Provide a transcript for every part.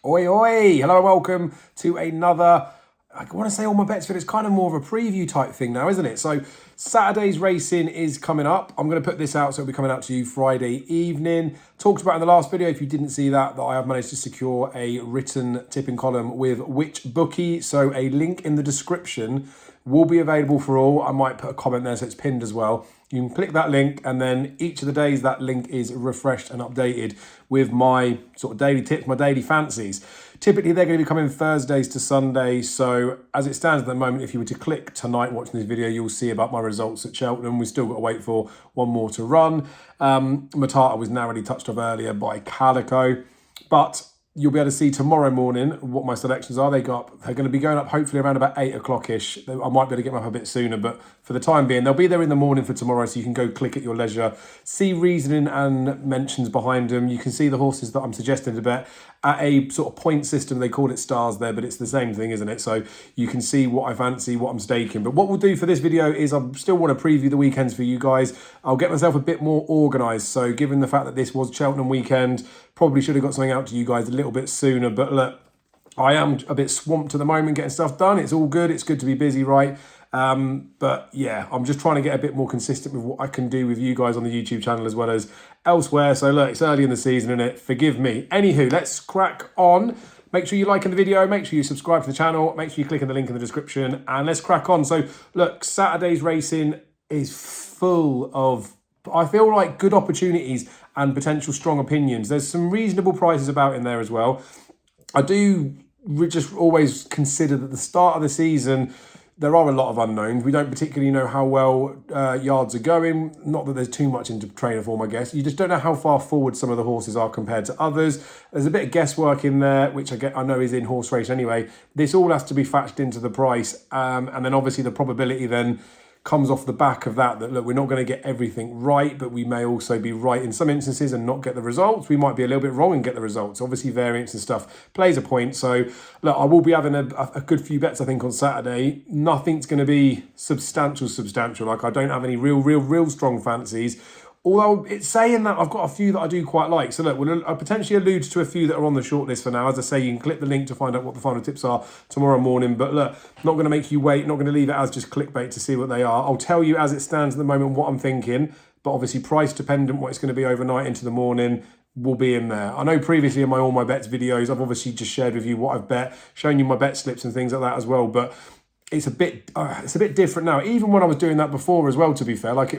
Oi, oi! Hello and welcome to another, I want to say all my bets, but it's kind of more of a preview type thing now, isn't it? So Saturday's racing is coming up. I'm going to put this out, so it'll be coming out to you Friday evening. Talked about in the last video, if you didn't see that I have managed to secure a written tipping column with which bookie. So a link in the description will be available for all. I might put a comment there so it's pinned as well. You can click that link, and then each of the days that link is refreshed and updated with my sort of daily tips, my daily fancies. Typically, they're going to be coming Thursdays to Sundays. So as it stands at the moment, if you were to click tonight watching this video, you'll see about my results at Cheltenham. We've still got to wait for one more to run. Matata was narrowly touched off earlier by Calico, but you'll be able to see tomorrow morning what my selections are. They're going to be going up hopefully around about 8 o'clock-ish. I might be able to get them up a bit sooner, but for the time being, they'll be there in the morning for tomorrow, so you can go click at your leisure, see reasoning and mentions behind them. You can see the horses that I'm suggesting to bet at a sort of point system. They call it stars there, but it's the same thing, isn't it? So you can see what I fancy, what I'm staking. But what we'll do for this video is I still want to preview the weekends for you guys. I'll get myself a bit more organised. So given the fact that this was Cheltenham weekend, probably should have got something out to you guys a little bit sooner. But look, I am a bit swamped at the moment getting stuff done. It's all good. It's good to be busy, right? But yeah, I'm just trying to get a bit more consistent with what I can do with you guys on the YouTube channel as well as elsewhere. So look, it's early in the season, innit? Forgive me. Anywho, let's crack on. Make sure you're liking the video. Make sure you subscribe to the channel. Make sure you click on the link in the description, and let's crack on. So look, Saturday's racing is full of, I feel like, good opportunities and potential strong opinions. There's some reasonable prices about in there as well. I do just always consider that the start of the season, there are a lot of unknowns. We don't particularly know how well yards are going. Not that there's too much into trainer form, I guess. You just don't know how far forward some of the horses are compared to others. There's a bit of guesswork in there, which I know is in horse race anyway. This all has to be factored into the price. And then obviously the probability then comes off the back of that, look, we're not going to get everything right, but we may also be right in some instances and not get the results. We might be a little bit wrong and get the results. Obviously, variance and stuff plays a point. So, look, I will be having a good few bets, I think, on Saturday. Nothing's going to be substantial. Like, I don't have any real strong fancies. Although it's saying that I've got a few that I do quite like. So look, I'll potentially allude to a few that are on the shortlist for now. As I say, you can click the link to find out what the final tips are tomorrow morning. But look, not going to make you wait, not going to leave it as just clickbait to see what they are. I'll tell you as it stands at the moment what I'm thinking. But obviously price dependent, what it's going to be overnight into the morning will be in there. I know previously in my All My Bets videos, I've obviously just shared with you what I've bet, shown you my bet slips and things like that as well. But it's a bit different now. Even when I was doing that before as well, to be fair, like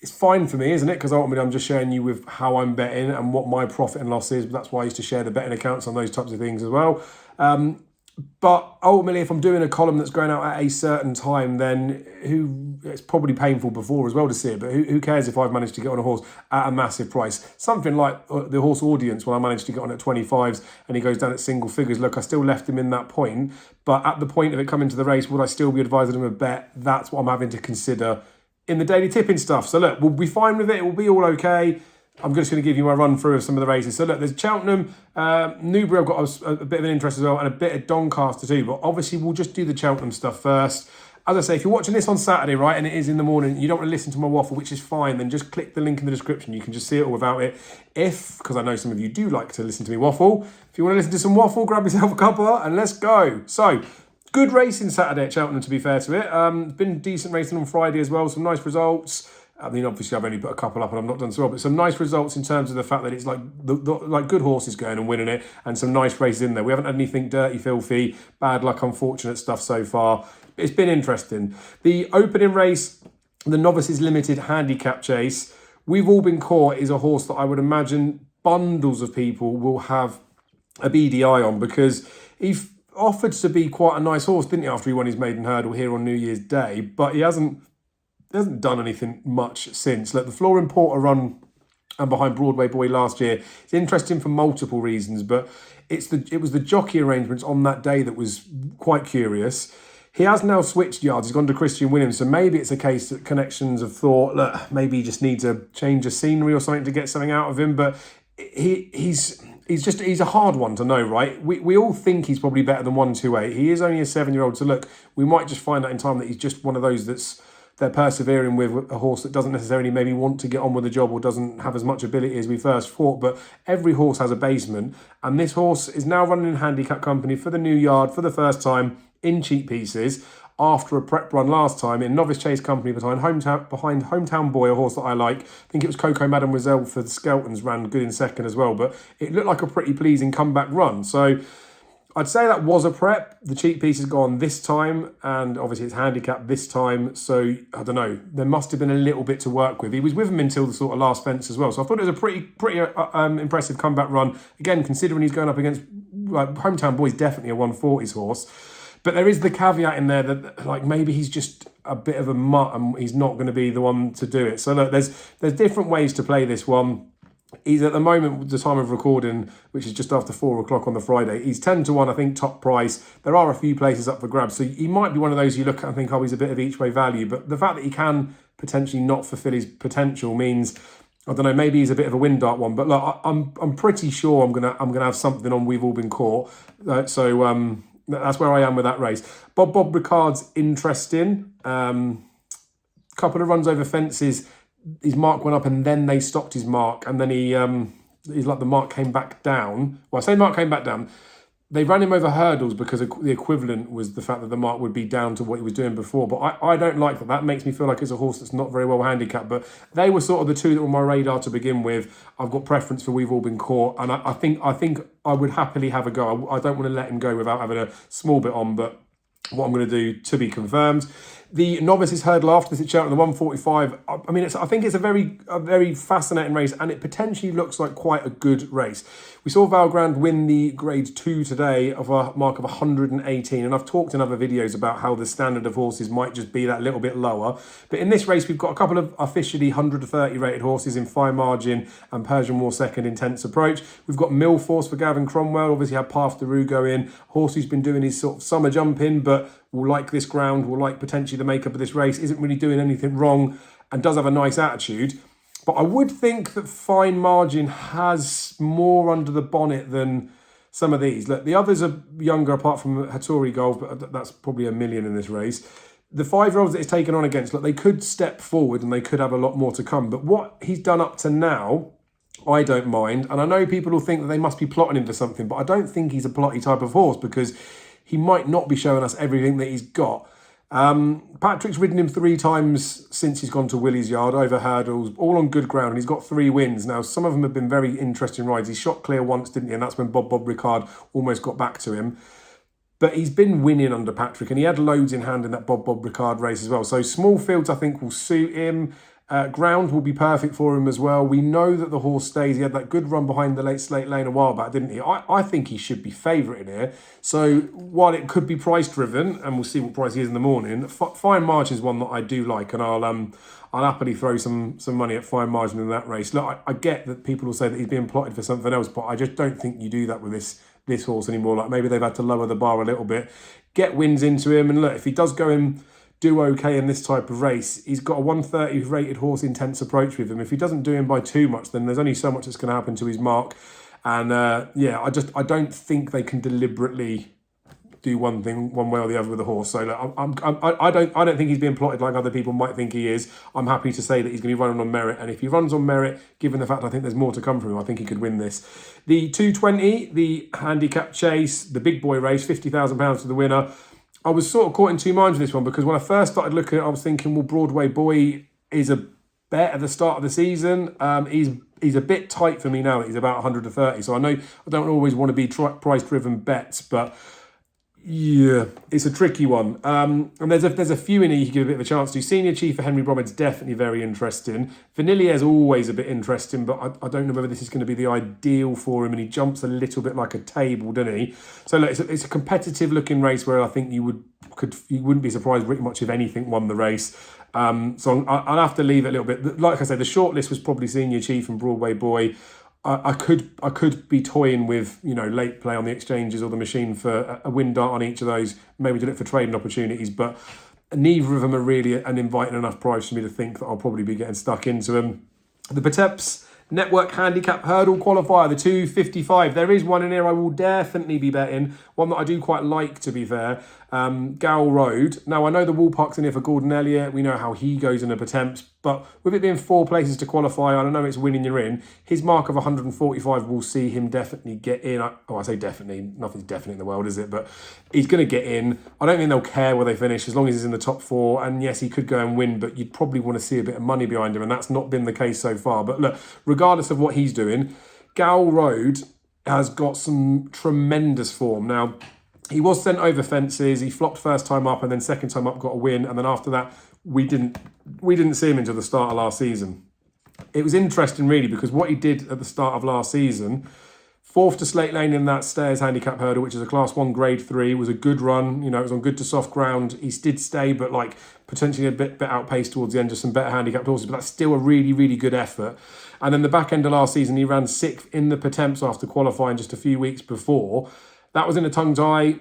it's fine for me, isn't it? Because ultimately I'm just sharing you with how I'm betting and what my profit and loss is. But that's why I used to share the betting accounts on those types of things as well. But ultimately, if I'm doing a column that's going out at a certain time, then it's probably painful before as well to see it. But who cares if I've managed to get on a horse at a massive price? Something like the horse Audience, when I managed to get on at 25s and he goes down at single figures. Look, I still left him in that point. But at the point of it coming to the race, would I still be advising him a bet? That's what I'm having to consider in the daily tipping stuff. So look, we'll be fine with it. It will be all okay. I'm just going to give you my run through of some of the races. So look, there's Cheltenham, Newbury, I've got a bit of an interest as well, and a bit of Doncaster too. But obviously, we'll just do the Cheltenham stuff first. As I say, if you're watching this on Saturday, right, and it is in the morning, you don't want to listen to my waffle, which is fine, then just click the link in the description. You can just see it all without it. Because I know some of you do like to listen to me waffle. If you want to listen to some waffle, grab yourself a cuppa and let's go. So, good racing Saturday at Cheltenham, to be fair to it. Been decent racing on Friday as well. Some nice results. I mean, obviously, I've only put a couple up and I've not done so well, but some nice results in terms of the fact that it's like like good horses going and winning it, and some nice races in there. We haven't had anything dirty, filthy, bad luck, unfortunate stuff so far. It's been interesting. The opening race, the Novices Limited Handicap Chase, We've All Been Caught, is a horse that I would imagine bundles of people will have a beady eye on, because he offered to be quite a nice horse, didn't he, after he won his maiden hurdle here on New Year's Day, but he hasn't done anything much since. Like the Flooring Porter run and behind Broadway Boy last year, it's interesting for multiple reasons, but it was the jockey arrangements on that day that was quite curious. He has now switched yards. He's gone to Christian Williams, so maybe it's a case that connections have thought, look, maybe he just needs a change of scenery or something to get something out of him. But he's a hard one to know, right? We all think he's probably better than 128. He is only a 7-year-old, so look, we might just find out in time that he's just one of those that's they're persevering with a horse that doesn't necessarily maybe want to get on with the job or doesn't have as much ability as we first thought. But every horse has a basement, and this horse is now running in handicap company for the new yard for the first time in cheap pieces after a prep run last time in novice chase company behind Hometown Boy, a horse that I like. I think it was Coco Mademoiselle for the Skeltons, ran good in second as well, but it looked like a pretty pleasing comeback run. So I'd say that was a prep. The cheap piece has gone this time, and obviously it's handicap this time. So I don't know. There must have been a little bit to work with. He was with him until the sort of last fence as well. So I thought it was a pretty impressive comeback run. Again, considering he's going up against Hometown Boy, is definitely a 140s horse. But there is the caveat in there that like maybe he's just a bit of a mutt and he's not going to be the one to do it. So look, there's different ways to play this one. He's at the moment, the time of recording, which is just after 4 o'clock on the Friday, he's 10 to 1, I think, top price. There are a few places up for grabs. So he might be one of those you look at and think, oh, he's a bit of each way value. But the fact that he can potentially not fulfill his potential means, I don't know, maybe he's a bit of a wind dart one. But look, I'm pretty sure I'm gonna have something on We've All Been Caught. So that's where I am with that race. Bob Ricard's interesting. Couple of runs over fences. His mark went up and then they stopped his mark, and then he's like the mark came back down. Well, I say mark came back down. They ran him over hurdles because the equivalent was the fact that the mark would be down to what he was doing before. But I don't like that. That makes me feel like it's a horse that's not very well handicapped. But they were sort of the two that were on my radar to begin with. I've got preference for We've All Been Caught, and I think I would happily have a go. I don't want to let him go without having a small bit on, but what I'm going to do to be confirmed. The Novices Hurdle after this at Cheltenham, the 145. I mean, I think it's a very fascinating race, and it potentially looks like quite a good race. We saw Valgrand win the Grade 2 today of a mark of 118, and I've talked in other videos about how the standard of horses might just be that little bit lower. But in this race, we've got a couple of officially 130 rated horses in Fine Margin and Persian War Second Intense Approach. We've got Millforce for Gavin Cromwell, obviously had Path de Rue go in. Horse who's been doing his sort of summer jumping, but will like this ground, will like potentially the makeup of this race, isn't really doing anything wrong and does have a nice attitude. But I would think that Fine Margin has more under the bonnet than some of these. Look, the others are younger apart from Hattori Gold, but that's probably $1 million in this race. The 5-year-olds that he's taken on against, look, they could step forward and they could have a lot more to come. But what he's done up to now, I don't mind. And I know people will think that they must be plotting him for something, but I don't think he's a plotty type of horse because he might not be showing us everything that he's got. Patrick's ridden him 3 times since he's gone to Willie's Yard over hurdles, all on good ground, and he's got 3 wins. Now, some of them have been very interesting rides. He shot clear once, didn't he? And that's when Bob Ricard almost got back to him. But he's been winning under Patrick, and he had loads in hand in that Bob Ricard race as well. So small fields, I think, will suit him. Ground will be perfect for him as well. We know that the horse stays. He had that good run behind the late Slate Lane a while back, didn't he? I think he should be favourite in here. So while it could be price driven, and we'll see what price he is in the morning, Fine Margin is one that I do like, and I'll happily throw some money at Fine Margin in that race. Look, I get that people will say that he's being plotted for something else, but I just don't think you do that with this horse anymore. Like maybe they've had to lower the bar a little bit, get wins into him, and look, if he does go in, do okay in this type of race, he's got a 130 rated horse Intense Approach with him. If he doesn't do him by too much, then there's only so much that's going to happen to his mark. And I don't think they can deliberately do one thing one way or the other with the horse. So look, I don't think he's being plotted like other people might think he is. I'm happy to say that he's going to be running on merit, and if he runs on merit, given the fact I think there's more to come from him, I think he could win this. The 220, the handicap chase, the big boy race, £50,000 to the winner. I was sort of caught in two minds with this one because when I first started looking at it, I was thinking, well, Broadway Boy is a bet at the start of the season. He's a bit tight for me now that he's about 130. So I know I don't always want to be price-driven bets, but yeah, it's a tricky one. And there's a few in here you can give a bit of a chance to. Senior Chief for Henry Bromhead's definitely very interesting. Vanillier is always a bit interesting, but I don't know whether this is going to be the ideal for him, and he jumps a little bit like a table, doesn't he? So look, it's a competitive looking race where I think you wouldn't be surprised pretty much if anything won the race. So I'll have to leave it a little bit. Like I said, the short list was probably Senior Chief and Broadway Boy. I could be toying with, late play on the exchanges or the machine for a win dart on each of those, maybe do it for trading opportunities, but neither of them are really an inviting enough price for me to think that I'll probably be getting stuck into them. The Pateps, Network Handicap Hurdle qualifier, the 255. There is one in here I will definitely be betting. One that I do quite like, to be fair. Gow Road. Now, I know the Wall Park's in here for Gordon Elliott. We know how he goes in a attempts. But with it being 4 places to qualify, I know it's winning you're in. His mark of 145 will see him definitely get in. I say definitely. Nothing's definite in the world, is it? But he's going to get in. I don't think they'll care where they finish as long as he's in the top 4. And yes, he could go and win, but you'd probably want to see a bit of money behind him. And that's not been the case so far. But look, regardless of what he's doing, Gow Road has got some tremendous form. Now, he was sent over fences. He flopped first time up, and then second time up got a win. And then after that, we didn't see him until the start of last season. It was interesting, really, because what he did at the start of last season, 4th to Slate Lane in that Stairs Handicap Hurdle, which is a Class 1 Grade 3, was a good run. You know, it was on good to soft ground. He did stay, but like potentially a bit outpaced towards the end, just some better handicapped horses. But that's still a really, really good effort. And then the back end of last season, he ran 6th in the Pertemps after qualifying just a few weeks before. That was in a tongue tie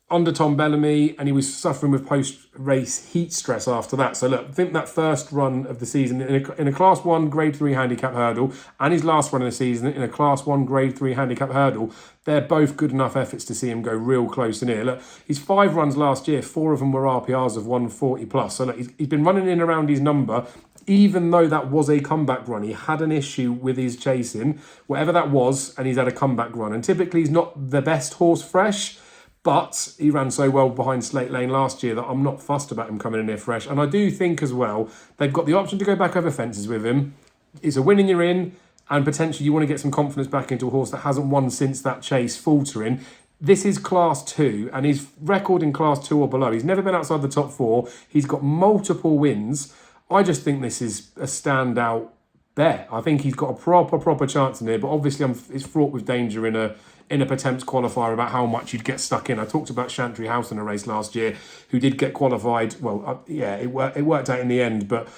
under Tom Bellamy, and he was suffering with post-race heat stress after that. So look, I think that first run of the season in a Class 1 Grade 3 handicap hurdle, and his last run of the season in a Class 1 Grade 3 handicap hurdle, they're both good enough efforts to see him go real close in here. Look, his 5 runs last year, 4 of them were RPRs of 140 plus. So look, he's been running in around his number. Even though that was a comeback run, he had an issue with his chasing, whatever that was, and he's had a comeback run. And typically he's not the best horse fresh, but he ran so well behind Slate Lane last year that I'm not fussed about him coming in here fresh. And I do think as well, they've got the option to go back over fences with him. It's a win and you're in, and potentially you want to get some confidence back into a horse that hasn't won since that chase faltering. This is Class 2, and his record in Class 2 or below, he's never been outside the top 4. He's got multiple wins. I just think this is a standout bet. I think he's got a proper chance in here, but obviously it's fraught with danger in a Pertemps qualifier about how much you'd get stuck in. I talked about Chantry House in a race last year, who did get qualified. Well, it worked out in the end, but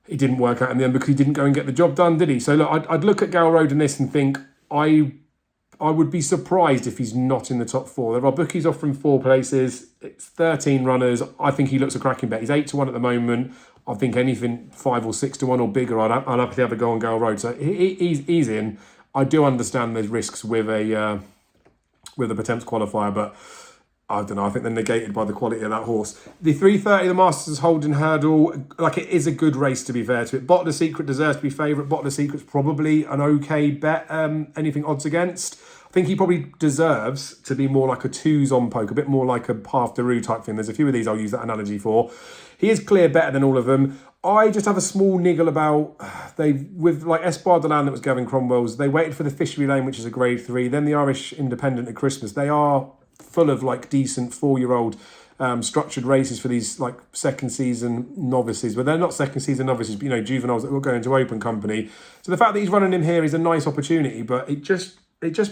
it didn't work out in the end because he didn't go and get the job done, did he? So look, I'd look at Gow Road in this and think I would be surprised if he's not in the top 4. There are bookies offering 4 places. It's 13 runners. I think he looks a cracking bet. He's 8-1 at the moment. I think anything 5 or 6-1 or bigger, I'd happily have a go on Gow Road. So he's in. I do understand there's risks with a Pertemps qualifier, but I don't know. I think they're negated by the quality of that horse. The 330, the Masters Holden Hurdle, like it is a good race to be fair to it. Bottle the Secret deserves to be favourite. Bottle the Secret's probably an okay bet. Anything odds against? I think he probably deserves to be more like a 2s on poke, a bit more like a half the Roo type thing. There's a few of these I'll use that analogy for. He is clear better than all of them. I just have a small niggle about with like Espoir de Land that was Gavin Cromwell's. They waited for the Fishery Lane, which is a Grade 3, then the Irish Independent at Christmas. They are full of like decent 4-year-old structured races for these like second season novices, but they're not second season novices, but, you know, juveniles that will go into open company. So the fact that he's running him here is a nice opportunity, but it just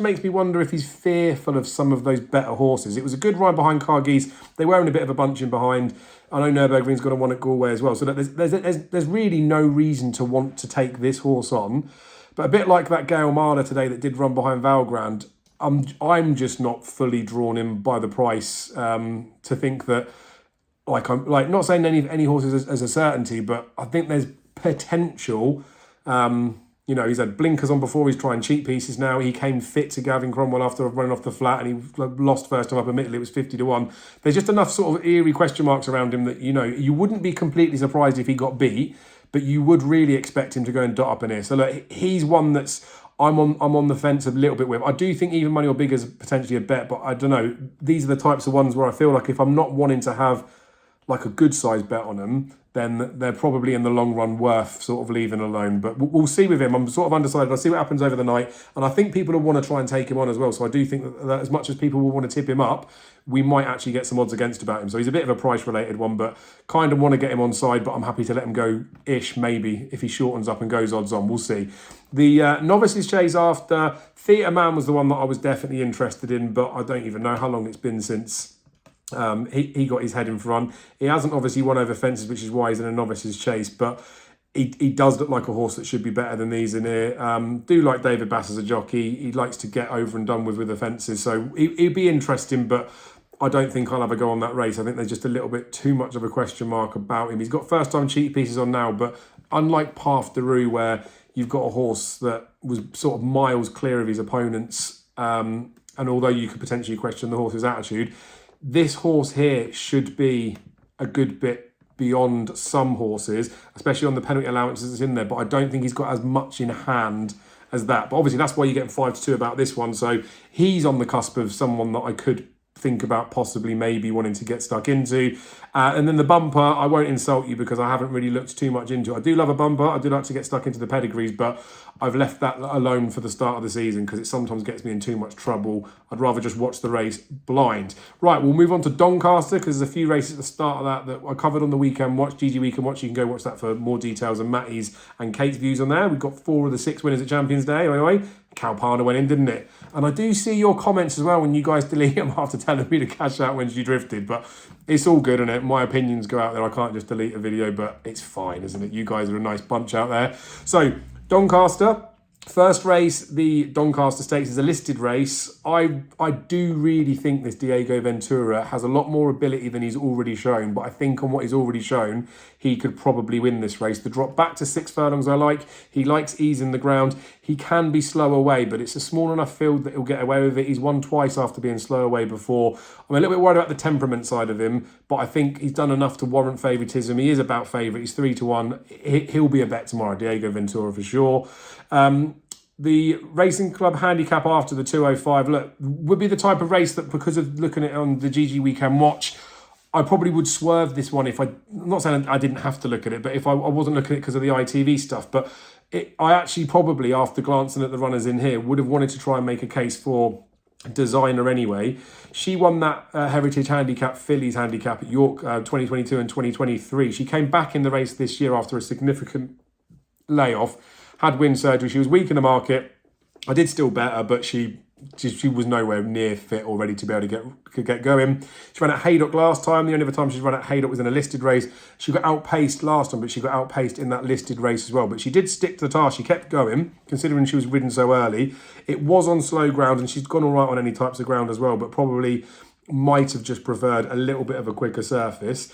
makes me wonder if he's fearful of some of those better horses. It was a good ride behind Cargeese. They were in a bit of a bunch in behind. I know Nürburgring's got a one at Galway as well. So there's really no reason to want to take this horse on. But a bit like that Gail Marler today that did run behind Valgrand, I'm just not fully drawn in by the price to think that, I'm not saying any horses as a certainty, but I think there's potential. You know, he's had blinkers on before. He's trying cheap pieces now. He came fit to Gavin Cromwell after running off the flat, and he lost first time up. Admittedly, it was 50-1. There's just enough sort of eerie question marks around him that, you know, you wouldn't be completely surprised if he got beat, but you would really expect him to go and dot up in here. So look, he's one that's I'm on the fence a little bit with. I do think even money or bigger is potentially a bet, but I don't know. These are the types of ones where I feel like if I'm not wanting to have like a good size bet on them, then they're probably in the long run worth sort of leaving alone. But we'll see with him. I'm sort of undecided. I'll see what happens over the night. And I think people will want to try and take him on as well. So I do think that as much as people will want to tip him up, we might actually get some odds against about him. So he's a bit of a price-related one, but kind of want to get him on side, but I'm happy to let him go-ish, maybe, if he shortens up and goes odds on. We'll see. The Novices Chase after, Theatre Man was the one that I was definitely interested in, but I don't even know how long it's been since he got his head in front. He hasn't obviously won over fences, which is why he's in a Novices Chase, but he does look like a horse that should be better than these in here. Do like David Bass as a jockey. He likes to get over and done with the fences, so he'd be interesting, but I don't think I'll have a go on that race. I think there's just a little bit too much of a question mark about him. He's got first-time cheat pieces on now, but unlike Path de Rue, where you've got a horse that was sort of miles clear of his opponents. And although you could potentially question the horse's attitude, this horse here should be a good bit beyond some horses, especially on the penalty allowances that's in there. But I don't think he's got as much in hand as that. But obviously that's why you're getting 5-2 about this one. So he's on the cusp of someone that I could think about possibly maybe wanting to get stuck into. And then the bumper, I won't insult you because I haven't really looked too much into it. I do love a bumper. I do like to get stuck into the pedigrees, but I've left that alone for the start of the season because it sometimes gets me in too much trouble. I'd rather just watch the race blind. Right, we'll move on to Doncaster because there's a few races at the start of that I covered on the Weekend Watch, GG Weekend Watch. You can go watch that for more details and Matty's and Kate's views on there. We've got 4 of the 6 winners at Champions Day. Anyway, Calpana went in, didn't it? And I do see your comments as well when you guys delete them after telling me to cash out when she drifted, but it's all good, isn't it? My opinions go out there. I can't just delete a video, but it's fine, isn't it? You guys are a nice bunch out there. So, Doncaster. First race, the Doncaster Stakes, is a listed race. I do really think this Diego Ventura has a lot more ability than he's already shown, but I think on what he's already shown, he could probably win this race. The drop back to 6 furlongs I like. He likes ease in the ground. He can be slow away, but it's a small enough field that he'll get away with it. He's won twice after being slow away before. I'm a little bit worried about the temperament side of him, but I think he's done enough to warrant favouritism. He is about favourite. He's 3-1. He'll be a bet tomorrow, Diego Ventura for sure. The Racing Club Handicap after the 205, look, would be the type of race that, because of looking at it on the GG Weekend Watch, I probably would swerve this one if I'm not saying I didn't have to look at it, but if I wasn't looking at it because of the ITV stuff. But I actually probably, after glancing at the runners in here, would have wanted to try and make a case for Designer anyway. She won that Heritage Handicap, Fillies Handicap at York 2022 and 2023. She came back in the race this year after a significant layoff. Had wind surgery. She was weak in the market. I did still bet her, but she was nowhere near fit or ready to be able to get going. She ran at Haydock last time. The only other time she's run at Haydock was in a listed race. She got outpaced last time, but she got outpaced in that listed race as well. But she did stick to the task. She kept going, considering she was ridden so early. It was on slow ground, and she's gone all right on any types of ground as well, but probably might have just preferred a little bit of a quicker surface.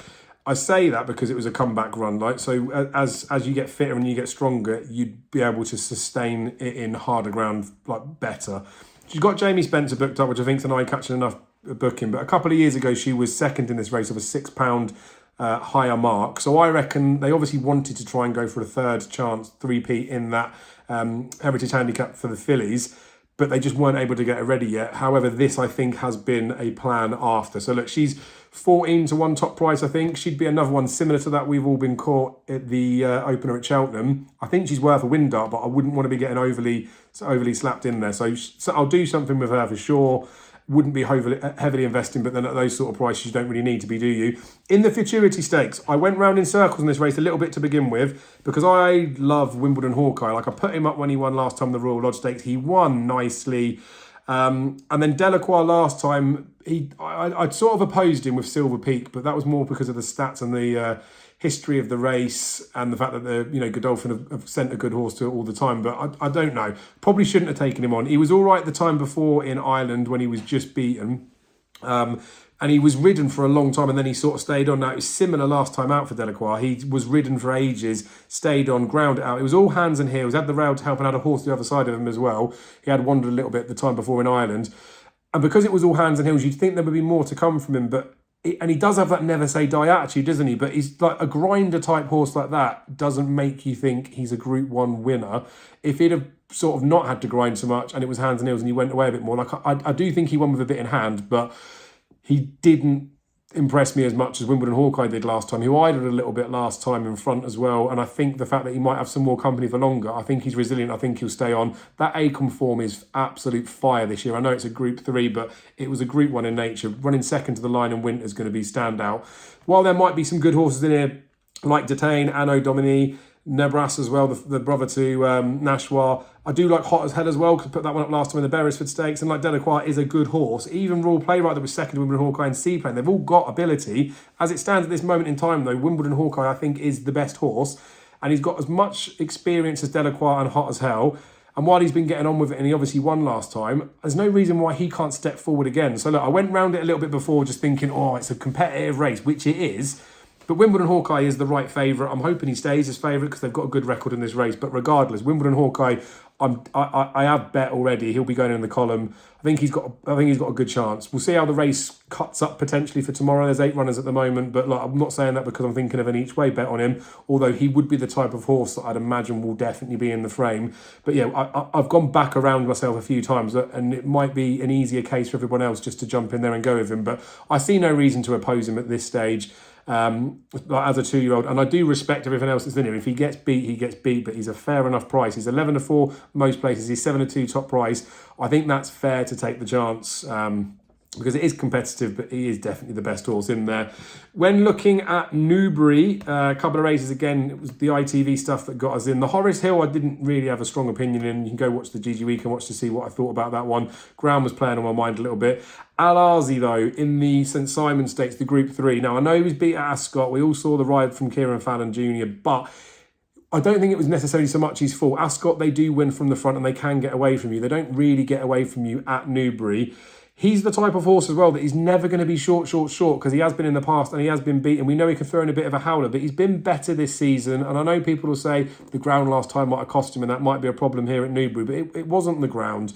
I say that because it was a comeback run, like, so as you get fitter and you get stronger, you'd be able to sustain it in harder ground like better. She's got Jamie Spencer booked up, which I think is an eye-catching enough booking. But a couple of years ago, she was second in this race of a £6 higher mark. So I reckon they obviously wanted to try and go for a third chance, 3P in that Heritage Handicap for the Fillies, but they just weren't able to get it ready yet. However, this, I think, has been a plan after. So look, she's 14-1 top price, I think. She'd be another one similar to that. We've all been caught at the opener at Cheltenham. I think she's worth a win dart, but I wouldn't want to be getting overly slapped in there. So I'll do something with her for sure. Wouldn't be heavily investing, but then at those sort of prices, you don't really need to be, do you? In the Futurity Stakes, I went round in circles in this race a little bit to begin with because I love Wimbledon Hawkeye. Like, I put him up when he won last time the Royal Lodge Stakes. He won nicely. And then Delacroix last time, I'd sort of opposed him with Silver Peak, but that was more because of the stats and the history of the race and the fact that Godolphin have sent a good horse to it all the time. But I don't know. Probably shouldn't have taken him on. He was all right the time before in Ireland when he was just beaten. And he was ridden for a long time, and then he sort of stayed on. Now, it was similar last time out for Delacroix. He was ridden for ages, stayed on, ground it out. It was all hands and heels. Had the rail to help and had a horse the other side of him as well. He had wandered a little bit the time before in Ireland. And because it was all hands and heels, you'd think there would be more to come from him. And he does have that never say die attitude, doesn't he? But he's like a grinder type horse like that doesn't make you think he's a Group 1 winner. If he'd have sort of not had to grind so much and it was hands and heels and he went away a bit more, like I do think he won with a bit in hand, but he didn't impress me as much as Wimbledon Hawkeye did last time. He idled a little bit last time in front as well. And I think the fact that he might have some more company for longer, I think he's resilient. I think he'll stay on. That Acom form is absolute fire this year. I know it's a Group 3, but it was a Group 1 in nature. Running second to the line in winter is going to be standout. While there might be some good horses in here, like Detain, Anno Domini, Nebras as well, the brother to Nashwa. I do like Hot as Hell as well, because I put that one up last time in the Beresford Stakes. And like Delacroix is a good horse. Even Royal Playwright that was second to Wimbledon Hawkeye and Seaplane, they've all got ability. As it stands at this moment in time, though, Wimbledon Hawkeye, I think, is the best horse. And he's got as much experience as Delacroix and Hot as Hell. And while he's been getting on with it, and he obviously won last time, there's no reason why he can't step forward again. So look, I went round it a little bit before just thinking, oh, it's a competitive race, which it is. But Wimbledon Hawkeye is the right favourite. I'm hoping he stays as favourite because they've got a good record in this race. But regardless, Wimbledon Hawkeye, I have bet already. He'll be going in the column. I think he's got a good chance. We'll see how the race cuts up potentially for tomorrow. There's 8 runners at the moment, but like, I'm not saying that because I'm thinking of an each way bet on him. Although he would be the type of horse that I'd imagine will definitely be in the frame. But yeah, I've gone back around myself a few times, and it might be an easier case for everyone else just to jump in there and go with him. But I see no reason to oppose him at this stage. As a 2-year-old, and I do respect everything else that's in here. If he gets beat, he gets beat, but he's a fair enough price. He's 11-4 most places. He's 7-2 top price. I think that's fair to take the chance. Because it is competitive, but he is definitely the best horse in there. When looking at Newbury, a couple of races again, it was the ITV stuff that got us in. The Horace Hill, I didn't really have a strong opinion in. You can go watch the GG Week and watch to see what I thought about that one. Ground was playing on my mind a little bit. Al Arzi, though, in the St Simon Stakes, the Group 3. Now, I know he was beat at Ascot. We all saw the ride from Kieran Fallon Jr., but I don't think it was necessarily so much his fault. Ascot, they do win from the front and they can get away from you. They don't really get away from you at Newbury. He's the type of horse as well that he's never going to be short, because he has been in the past and he has been beaten. We know he can throw in a bit of a howler, but he's been better this season. And I know people will say the ground last time might have cost him and that might be a problem here at Newbury, but it wasn't the ground.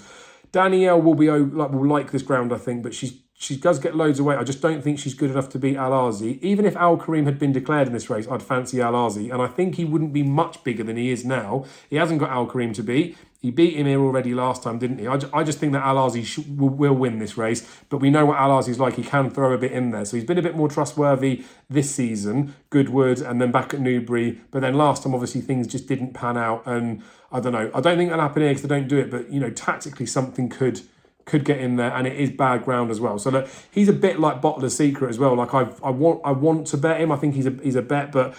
Danielle will like this ground, I think, but she does get loads of weight. I just don't think she's good enough to beat Al Arzi. Even if Al Kareem had been declared in this race, I'd fancy Al Arzi. And I think he wouldn't be much bigger than he is now. He hasn't got Al Kareem to beat. He beat him here already last time, didn't he? I just think that Al Arzi will win this race. But we know what Al Arzi's like. He can throw a bit in there. So he's been a bit more trustworthy this season. Goodwood and then back at Newbury. But then last time, obviously, things just didn't pan out. And I don't know. I don't think that'll happen here because they don't do it. But, you know, tactically something could get in there, and it is bad ground as well. So look, he's a bit like Bottler's Secret as well. Like I want to bet him. I think he's a bet, but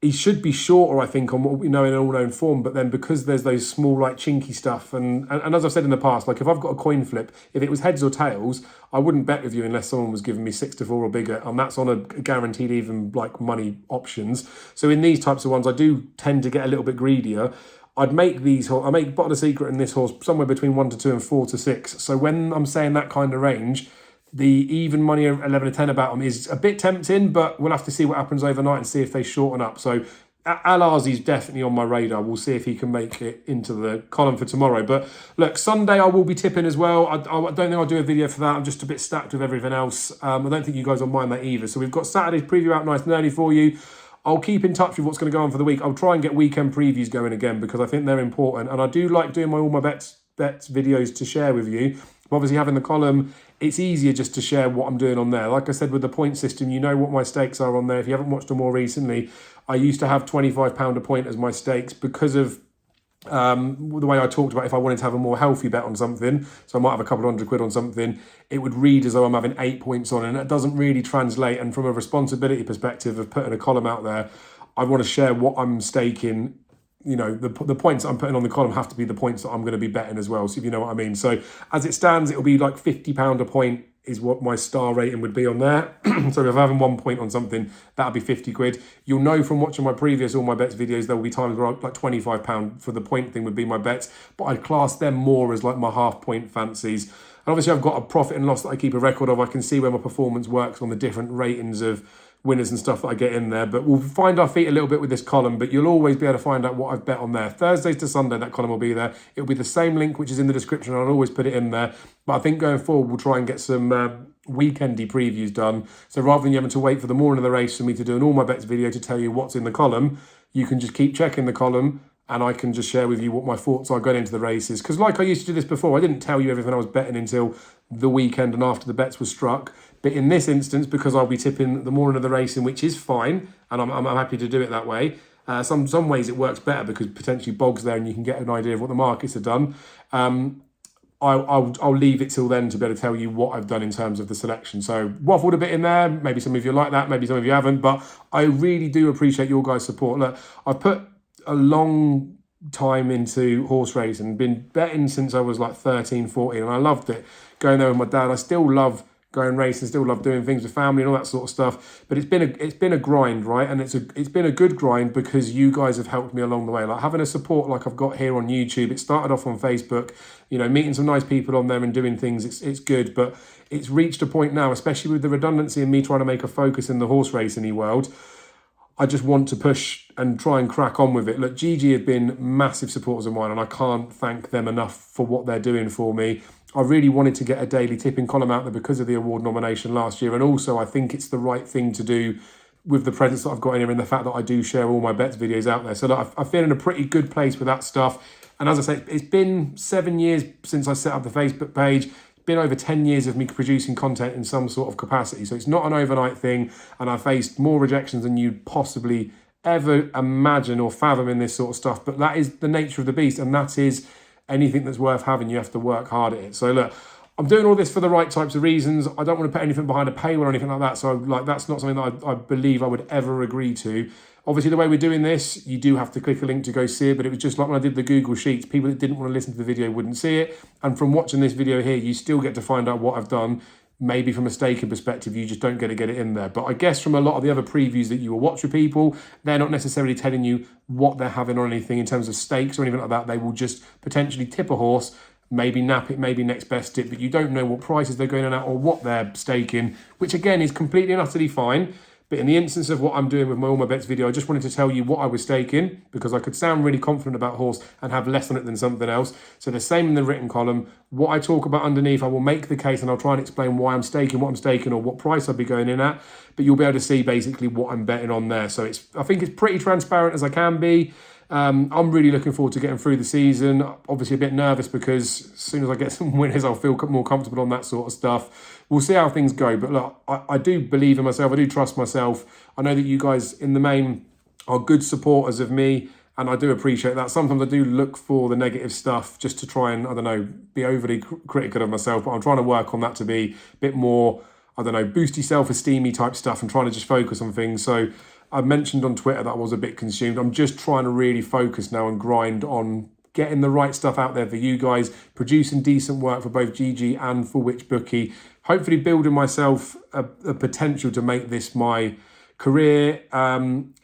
he should be shorter, I think, on what we know in all-known form. But then because there's those small, like, chinky stuff, and as I've said in the past, like, if I've got a coin flip, if it was heads or tails, I wouldn't bet with you unless someone was giving me 6-4 or bigger, and that's on a guaranteed even, like, money options. So in these types of ones, I do tend to get a little bit greedier. I make Bottler Secret and this horse somewhere between 1-2 and 4-6. So when I'm saying that kind of range, the even money of 11-10 about them is a bit tempting, but we'll have to see what happens overnight and see if they shorten up. So Al Arzi's definitely on my radar. We'll see if he can make it into the column for tomorrow. But look, Sunday I will be tipping as well. I don't think I'll do a video for that. I'm just a bit stacked with everything else. I don't think you guys will mind that either. So we've got Saturday's preview out nice and early for you. I'll keep in touch with what's going to go on for the week. I'll try and get weekend previews going again because I think they're important. And I do like doing all my bets videos to share with you. But obviously having the column, it's easier just to share what I'm doing on there. Like I said, with the point system, you know what my stakes are on there. If you haven't watched them more recently, I used to have £25 a point as my stakes because of the way I talked about if I wanted to have a more healthy bet on something, so I might have a couple of £100 on something, it would read as though I'm having 8 points on, and that doesn't really translate. And from a responsibility perspective of putting a column out there, I want to share what I'm staking. You know, the points I'm putting on the column have to be the points that I'm going to be betting as well. So if you know what I mean. So as it stands, it'll be like £50 a point is what my star rating would be on there. So if I'm having 1 point on something, that'll be £50. You'll know from watching my previous All My Bets videos, there will be times where like £25 for the point thing would be my bets, but I'd class them more as like my half point fancies. And obviously I've got a profit and loss that I keep a record of. I can see where my performance works on the different ratings of winners and stuff that I get in there. But we'll find our feet a little bit with this column, but you'll always be able to find out what I've bet on there. Thursdays to Sunday, that column will be there. It'll be the same link, which is in the description. I'll always put it in there. But I think going forward, we'll try and get some weekendy previews done. So rather than you having to wait for the morning of the race for me to do an All My Bets video to tell you what's in the column, you can just keep checking the column and I can just share with you what my thoughts are going into the races. Because like I used to do this before, I didn't tell you everything I was betting until the weekend and after the bets were struck. But in this instance, because I'll be tipping the morning of the racing, which is fine, and I'm happy to do it that way. Some ways it works better because potentially Bog's there and you can get an idea of what the markets have done. I'll leave it till then to be able to tell you what I've done in terms of the selection. So waffled a bit in there. Maybe some of you like that. Maybe some of you haven't. But I really do appreciate your guys' support. Look, I've put a long time into horse racing, been betting since I was like 13, 14, and I loved it. Going there with my dad, I still love going racing, still love doing things with family and all that sort of stuff. But it's been a grind, right? And it's been a good grind because you guys have helped me along the way. Like having a support like I've got here on YouTube. It started off on Facebook, you know, meeting some nice people on there and doing things. It's good, but it's reached a point now, especially with the redundancy and me trying to make a focus in the horse racing world. I just want to push and try and crack on with it. Look, GG have been massive supporters of mine, and I can't thank them enough for what they're doing for me. I really wanted to get a daily tipping column out there because of the award nomination last year, and also I think it's the right thing to do with the presence that I've got in here and the fact that I do share all my bets videos out there. So look, I feel in a pretty good place with that stuff. And as I say, it's been 7 years since I set up the Facebook page. Been over 10 years of me producing content in some sort of capacity. So it's not an overnight thing, and I faced more rejections than you'd possibly ever imagine or fathom in this sort of stuff. But that is the nature of the beast, and that is anything that's worth having. You have to work hard at it. So look, I'm doing all this for the right types of reasons. I don't want to put anything behind a paywall or anything like that. So like that's not something that I believe I would ever agree to. Obviously, the way we're doing this, you do have to click a link to go see it, but it was just like when I did the Google Sheets, people that didn't want to listen to the video wouldn't see it. And from watching this video here, you still get to find out what I've done. Maybe from a staking perspective, you just don't get it in there. But I guess from a lot of the other previews that you will watch with people, they're not necessarily telling you what they're having or anything in terms of stakes or anything like that. They will just potentially tip a horse, maybe nap it, maybe next best tip, but you don't know what prices they're going in at or what they're staking, which again is completely and utterly fine. But in the instance of what I'm doing with my All My Bets video, I just wanted to tell you what I was staking because I could sound really confident about horse and have less on it than something else. So the same in the written column. What I talk about underneath, I will make the case and I'll try and explain why I'm staking, what I'm staking or what price I'll be going in at. But you'll be able to see basically what I'm betting on there. So I think it's pretty transparent as I can be. I'm really looking forward to getting through the season. Obviously a bit nervous because as soon as I get some winners, I'll feel more comfortable on that sort of stuff. We'll see how things go. But look, I do believe in myself. I do trust myself. I know that you guys in the main are good supporters of me, and I do appreciate that. Sometimes I do look for the negative stuff just to try and, I don't know, be overly critical of myself. But I'm trying to work on that to be a bit more, I don't know, boosty self-esteem-y type stuff and trying to just focus on things. So I mentioned on Twitter that I was a bit consumed. I'm just trying to really focus now and grind on getting the right stuff out there for you guys, producing decent work for both GG and for Which Bookie, hopefully building myself a potential to make this my career and,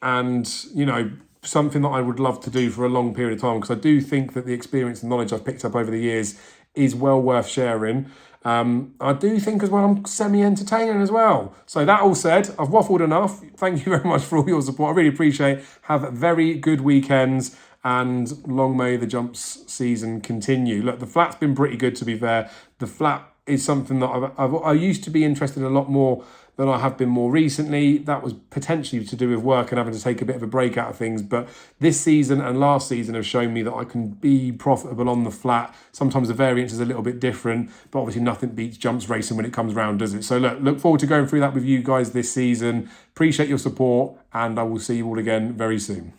you know, something that I would love to do for a long period of time because I do think that the experience and knowledge I've picked up over the years is well worth sharing. I do think as well I'm semi-entertaining as well. So that all said, I've waffled enough. Thank you very much for all your support. I really appreciate it. Have very good weekends and long may the jumps season continue. Look, the flat's been pretty good to be fair. The flat is something that I used to be interested in a lot more than I have been more recently. That was potentially to do with work and having to take a bit of a break out of things. But this season and last season have shown me that I can be profitable on the flat. Sometimes the variance is a little bit different, but obviously nothing beats jumps racing when it comes round, does it? So look forward to going through that with you guys this season. Appreciate your support, and I will see you all again very soon.